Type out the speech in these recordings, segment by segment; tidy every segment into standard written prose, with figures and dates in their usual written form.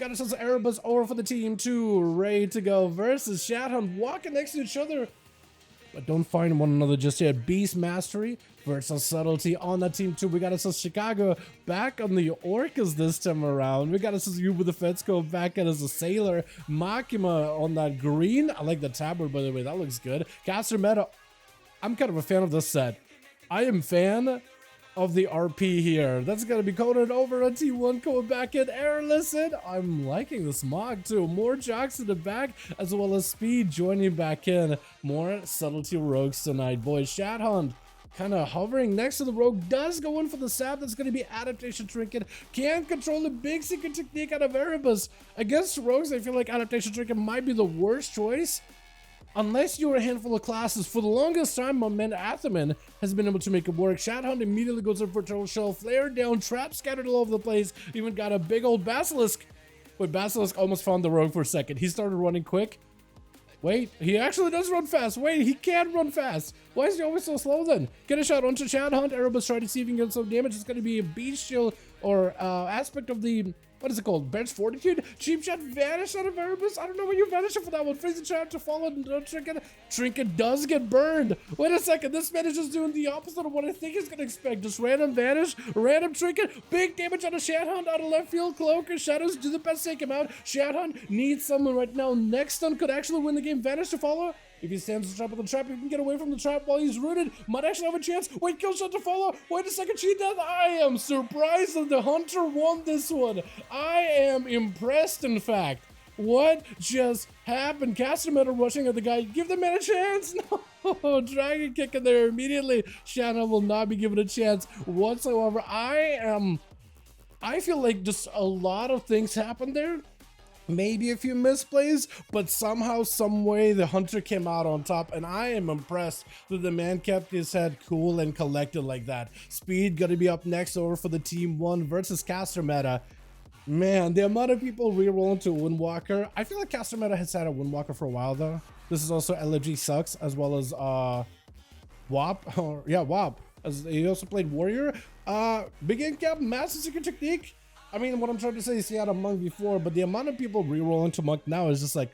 got ourselves Erebus over for the team 2, ready to go versus Shadhound, walking next to each other, but don't find one another just yet. Beast Mastery versus Subtlety on that team 2. We got ourselves Chicago back on the Orcas this time around. We got ourselves you with the Fetsco back at as a Sailor. Makima on that green. I like the tabard, by the way. That looks good. Caster Meta. I'm kind of a fan of this set. I am fan of the RP here. That's gonna be coded over on T1 coming back in airless. I'm liking this mod too. More jocks in the back as well as speed joining back in. More Subtlety rogues tonight, boys. Shadhound kind of hovering next to the rogue, does go in for the stab. That's going to be adaptation trinket. Can't control the big secret technique out of Erebus. Against rogues, I feel like adaptation trinket might be the worst choice, unless you're a handful of classes. For the longest time, my man Athaman has been able to make it work. Shadhound immediately goes in for Turtle Shell, flare down, trap scattered all over the place. Even got a big old Basilisk. Wait, Basilisk almost found the rogue for a second. He started running quick. Wait, he actually does run fast. Wait, he can run fast. Why is he always so slow then? Get a shot onto Shadhound. Erebus trying to see if he can get some damage. It's going to be a bestial or aspect of the... What is it called? Bench Fortitude? Cheap Shot vanish out of Erebus? I don't know what you vanish for that one. Freezing Trap to follow Trinket. Trinket does get burned. Wait a second. This man is just doing the opposite of what I think he's going to expect. Just random vanish, random Trinket. Big damage on a Shadhound out of left field. Cloak or Shadows do the best to take him out. Shadhound needs someone right now. Next stun could actually win the game. Vanish to follow. If he stands on top of the trap, he can get away from the trap while he's rooted. Might actually have a chance. Wait, kill shot to follow. Wait a second, cheat death. I am surprised that the Hunter won this one. I am impressed, in fact. What just happened? Caster Meta rushing at the guy. Give the man a chance. No, Dragon kick in there immediately. Shanna will not be given a chance whatsoever. I feel like just a lot of things happened there. Maybe a few misplays, but somehow, some way, the Hunter came out on top, and I am impressed that the man kept his head cool and collected like that. Speed gonna be up next over for the Team 1 versus Caster Meta. Man, the amount of people rerolling to Windwalker. I feel like Caster Meta has had a Windwalker for a while, though. This is also LG Sucks, as well as WAP. Yeah, WAP. As he also played Warrior. Big Incap, Master Secret Technique. I mean, what I'm trying to say is he had a Monk before, but the amount of people re-roll into Monk now is just like,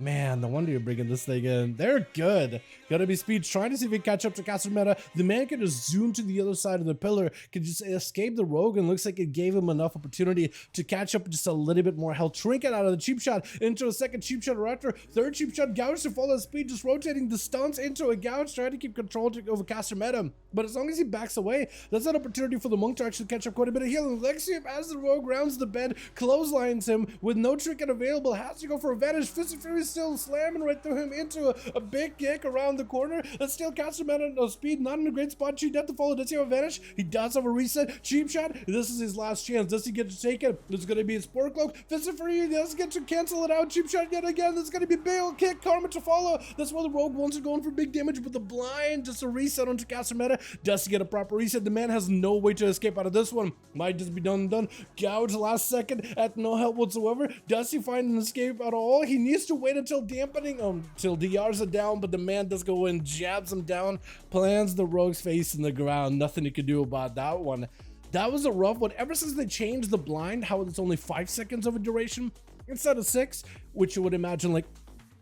man, no wonder you're bringing this thing in. They're good. Gotta be Speed trying to see if he can catch up to Caster Meta. The man can just zoom to the other side of the pillar, can just escape the rogue, and looks like it gave him enough opportunity to catch up just a little bit more health. Trinket out of the cheap shot into a second cheap shot raptor. Third cheap shot gouge to follow Speed, just rotating the stunts into a gouge, trying to keep control over Caster Meta. But as long as he backs away, that's an opportunity for the Monk to actually catch up quite a bit of healing. Lexium, as the rogue rounds the bend, clotheslines him with no Trinket available, has to go for advantage. Fist of Fury still slamming right through him into a big kick around the corner. Let's steal Caster Meta. No Speed, not in a great spot. Cheap death to follow. Does he have advantage? He does have a reset. Cheap shot. This is his last chance. Does he get to take it? It's going to be a Spore Cloak. Fist of Fury does get to cancel it out. Cheap shot yet again. There's going to be big old kick. Karma to follow. That's why the rogue wants to go in for big damage, but the blind just a reset onto Caster Meta. Does he get a proper reset? The man has no way to escape out of this one. Might just be done. Gouge last second at no help whatsoever. Does he find an escape at all? He needs to wait until dampening, till DRs are down, but the man does go in, jabs him down, plants the rogue's face in the ground. Nothing he can do about that one. That was a rough one. Ever since they changed the blind, how it's only 5 seconds of a duration instead of 6, which you would imagine, like,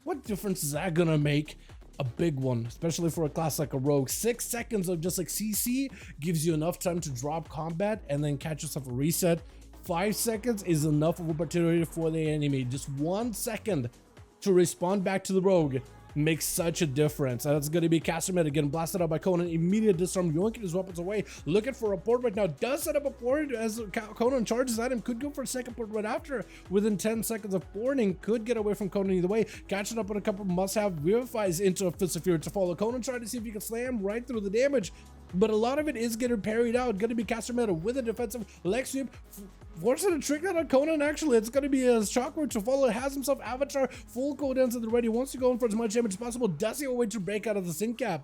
what difference is that gonna make? A big one, especially for a class like a rogue. 6 seconds of just like CC gives you enough time to drop combat and then catch yourself a reset. 5 seconds is enough of opportunity for the enemy. Just 1 second to respond back to the rogue makes such a difference. And that's going to be Caster Meta getting blasted out by Conan. Immediate disarm, yoinking his weapons away, looking for a port right now. Does set up a port as Conan charges at him. Could go for a second port right after. Within 10 seconds of porting, could get away from Conan either way. Catching up on a couple of must-have, vivifies into a Fist of Fury to follow. Conan trying to see if he can slam right through the damage, but a lot of it is getting parried out. Going to be Caster Meta with a defensive leg sweep. Forcing a trick that on Conan, actually. It's going to be a shockwave to follow. Has himself Avatar, full cooldowns at the ready. Wants to go in for as much damage as possible. Does he have a way to break out of the sync cap?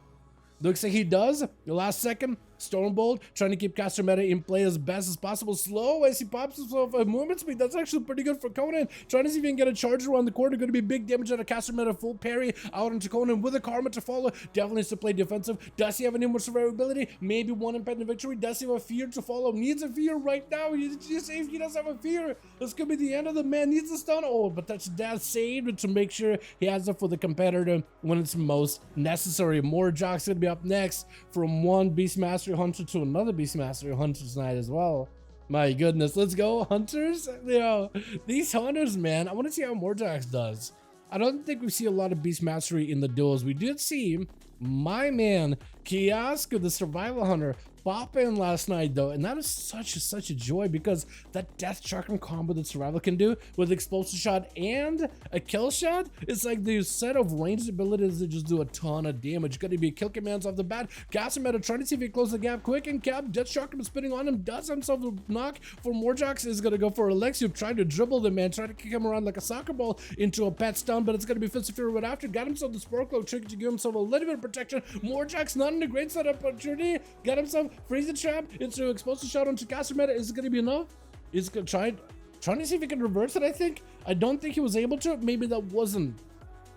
Looks like he does. The last second, Stormbolt, trying to keep caster meta in play as best as possible. Slow as he pops himself a movement speed. That's actually pretty good for Conan. Trying to see if he can get a charge around the corner. Going to be big damage out of caster meta. Full parry out into Conan with a karma to follow. Definitely needs to play defensive. Does he have any more survivability? Maybe one impending victory. Does he have a fear to follow? Needs a fear right now. If he does have a fear, this could be the end of the man. Needs a stun. Oh, but that's saved to make sure he has it for the competitor when it's most necessary. More Jock's going to be up next from one Beastmaster Hunter to another Beastmaster Hunter tonight as well. My goodness, let's go Hunters. You know, these Hunters, man, I want to see how Morjax does. I don't think we see a lot of Beast Mastery in the duels. We did see my man Kiosk, the Survival Hunter, pop in last night though, and that is such a joy because that death chakram combo that Survival can do with explosive shot and a kill shot, it's like the set of ranged abilities that just do a ton of damage. Gonna be kill commands off the bat. Gasameta trying to see if he closes the gap quick, and Cap death chakram spinning on him, does himself a knock for Morjax. Is gonna go for Alexiu, trying to dribble the man, trying to kick him around like a soccer ball into a pet stun, but it's gonna be Fist of Fury right after. Got himself the Sparklow trick to give himself a little bit of protection. Morjax not in a great setup opportunity. Got himself freeze the trap into explosive shot onto caster meta. Is it going to be enough? He's going to trying to see if he can reverse it. I don't think he was able to. Maybe that wasn't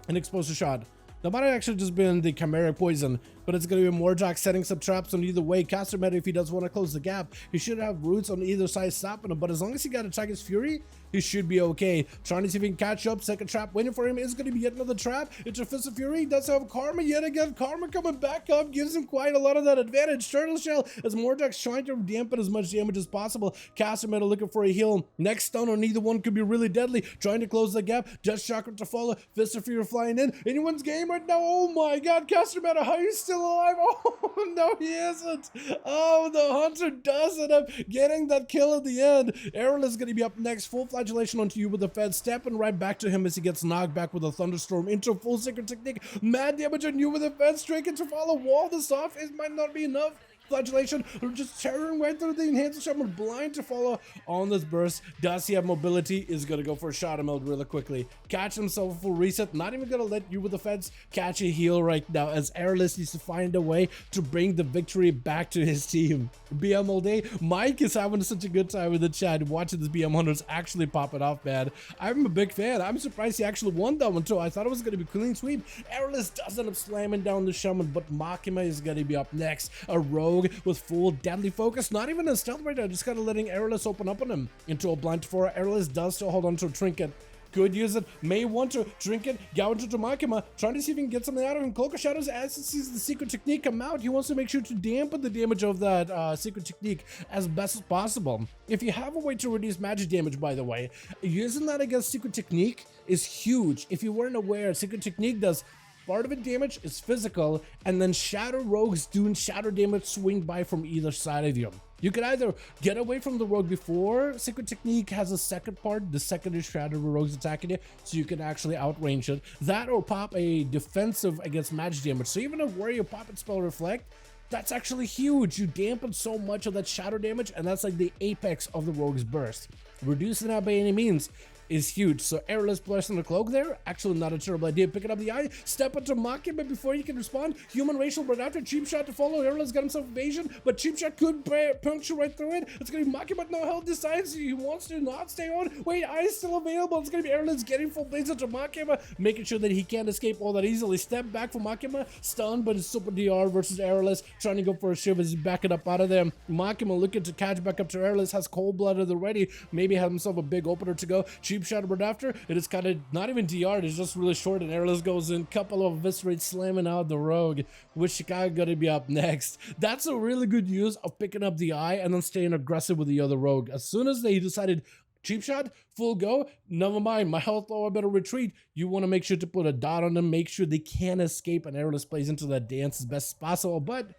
an explosive shot. That might have actually just been the chimeric poison, but it's going to be Morjax setting some traps on either way. Caster meta, if he does want to close the gap, he should have roots on either side stopping him, but as long as he got Tiger's Fury, he should be okay. Trying to see if he can catch up. Second trap waiting for him. Is going to be yet another trap. It's a Fist of Fury. He does have Karma yet again. Karma coming back up gives him quite a lot of that advantage. Turtle Shell as Morjax trying to dampen as much damage as possible. Caster meta looking for a heal. Next stun on either one could be really deadly. Trying to close the gap. Death Chakra to follow. Fist of Fury flying in. Anyone's game right now. Oh my god, Caster meta, how are you still alive? Oh no, he isn't. Oh, the Hunter does end up getting that kill at the end. Errol is going to be up next. Full flagellation onto you with the Fed, stepping right back to him as he gets knocked back with a Thunderstorm into full Sacred Technique. Mad damage on you with the Fed, straight into follow. Wall this off. It might not be enough. Flagellation, just tearing right through the enhanced shaman, blind to follow on this burst. Does he have mobility? Is gonna go for a shot mode really quickly. Catch himself a full reset. Not even gonna let you with the Feds catch a heal right now, as Airless needs to find a way to bring the victory back to his team. BM all day. Mike is having such a good time with the chat, watching this BM Hunters actually pop it off, man. I'm a big fan. I'm surprised he actually won that one too. I thought it was gonna be clean sweep. Airless does end up slamming down the shaman, but Makima is gonna be up next. A rogue with full deadly focus, not even a stealth right now, just kind of letting Airless open up on him into a blind for Airless. Does still hold on to a trinket, could use it, may want to drink it. Gouge to Makima, trying to see if he can get something out of him. Cloak of Shadows, as he sees the secret technique come out, he wants to make sure to dampen the damage of that secret technique as best as possible. If you have a way to reduce magic damage, by the way, using that against secret technique is huge. If you weren't aware, secret technique does part of it damage is physical, and then shadow rogues doing shadow damage swing by from either side of you. You can either get away from the rogue before secret technique has a second part, the second is shadow rogues attacking you, so you can actually outrange it. That or pop a defensive against magic damage. So even if where you pop it spell reflect, that's actually huge. You dampen so much of that shadow damage, and that's like the apex of the rogue's burst. Reducing that by any means is huge. So Airless placing the cloak there, actually not a terrible idea. Picking up the eye, step into Maki, but before you can respond, human racial right after, cheap shot to follow. Airless got himself evasion, but cheap shot could puncture right through it. It's gonna be Maki, but no health, decides he wants to not stay on. Wait, eye is still available. It's gonna be Airless getting full blaze into Makima, making sure that he can't escape all that easily. Step back from Makima, stunned, but it's super DR versus Airless, trying to go for a shiv as he's backing up out of there. Makima looking to catch back up to Airless, has cold-blooded already, maybe have himself a big opener to go. Cheap shot right after, it is kind of not even DR, it's just really short, and Airless goes in, couple of eviscerates, slamming out the rogue, with Chicago gonna be up next. That's a really good use of picking up the eye and then staying aggressive with the other rogue. As soon as they decided cheap shot, full go, never mind, my health low, I better retreat. You want to make sure to put a dot on them, make sure they can't escape, and Airless plays into that dance as best as possible. But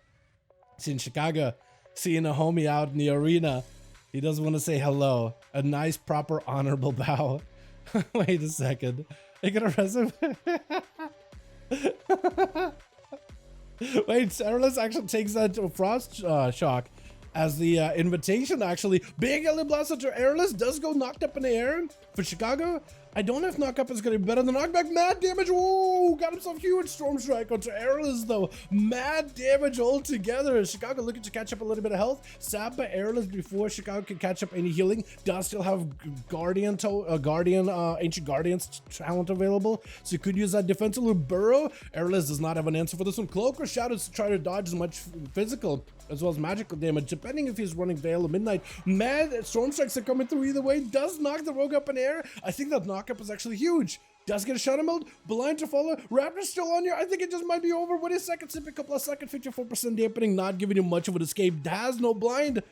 seeing Chicago, seeing a homie out in the arena, he doesn't want to say hello. A nice, proper, honorable bow. Wait a second. Are you gonna arrest him? Wait, Airless actually takes that to a frost shock as the invitation actually. Big Ellie Blaster to Airless does go knocked up in the air for Chicago. I don't know if knockup is gonna be better than knockback. Mad damage. Whoa, got himself huge storm strike onto Airless though. Mad damage altogether. Chicago looking to catch up a little bit of health. Sapped by Airless before Chicago can catch up any healing. Does still have Ancient Guardian's talent available, so you could use that defensive loop. Burrow. Airless does not have an answer for this one. Cloak or Shadow to try to dodge as much physical as well as magical damage, depending if he's running Veil of Midnight. Mad storm strikes are coming through either way. Does knock the rogue up in air. I think that knockup is actually huge. Does get a shadow meld. Blind to follow. Raptor's still on here. I think it just might be over. What is second sip? A couple of seconds. 54% dampening, not giving him much of an escape. Has no blind.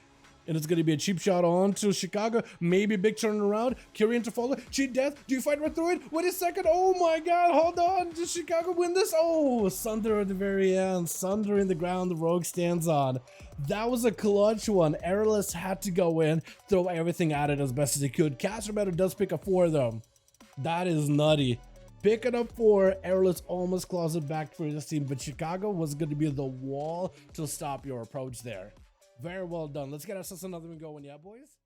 And it's going to be a cheap shot on to Chicago. Maybe a big turn around. Kyrian to follow. Cheat death. Do you fight right through it? Wait a second. Oh my god. Hold on. Does Chicago win this? Oh, Sunder at the very end. Sunder in the ground. The rogue stands on. That was a clutch one. Airless had to go in, throw everything at it as best as he could. Caster Better does pick a 4 though. That is nutty. Picking up 4. Airless almost claws it back for this team, but Chicago was going to be the wall to stop your approach there. Very well done. Let's get ourselves another one going, yeah, boys?